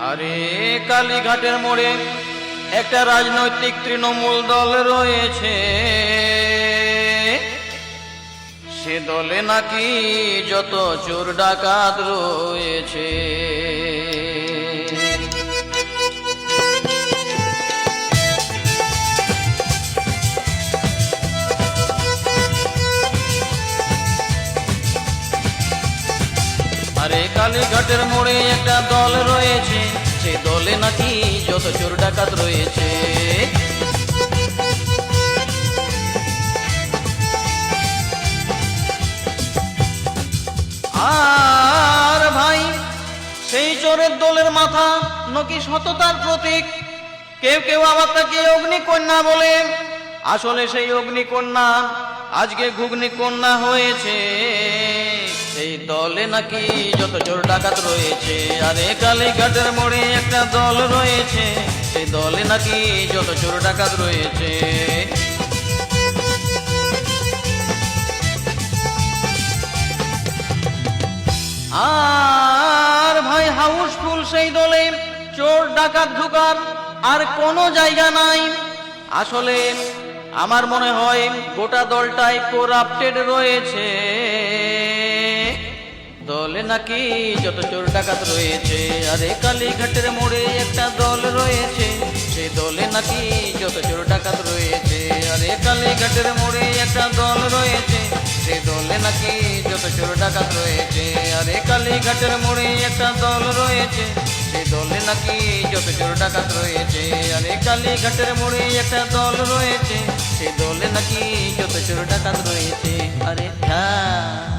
আরে কালীঘাটের মোড়ে একটা রাজনৈতিক তৃণমূল দল রয়েছে, সে দলে নাকি যত চোর ডাকাত রয়েছে। আরে কালীঘাটের মোড়ে একটা দল রয়েছে, সে দলে নাকি যত চোর ডাকাত রয়েছে। আর ভাই সেই চোরের দলের মাথা নাকি সততার প্রতীক, কেউ কেউ আবার তাকে অগ্নিকন্যা বলে। আসলে সেই অগ্নিকন্যা আজকে ঘুগনি কন্যা হয়েছে। এই দলে নাকি যত চোর ডাকাত রয়েছে। আরে কালীঘাটের মোড়ে একটা দল রয়েছে, সেই দলে নাকি যত চোর ডাকাত রয়েছে। আর ভাই হাউসফুল সেই দলে, চোর ডাকাত ঢুকার আর কোনো জায়গা নাই। আসলে আমার মনে হয় গোটা দলটাই করাপ্টেড রয়েছে। দলে নাকি যত চোর ডাকাত রয়েছে। আরে কালীঘাটের মোড়ে একটা দল রয়েছে, সেই দলে নাকি যত চোর ডাকাত রয়েছে। আরে কালীঘাটের মোড়ে একটা দল রয়েছে, সেই দলে নাকি যত চোর ডাকাত রয়েছে। আরে কালীঘাটের মোড়ে একটা দল রয়েছে, সেই দলে নাকি যত চোর ডাকাত রয়েছে। আরে কালীঘাটের মোড়ে একটা দল রয়েছে, সেই দলে নাকি যত চোর ডাকাত রয়েছে। আরে হ্যাঁ।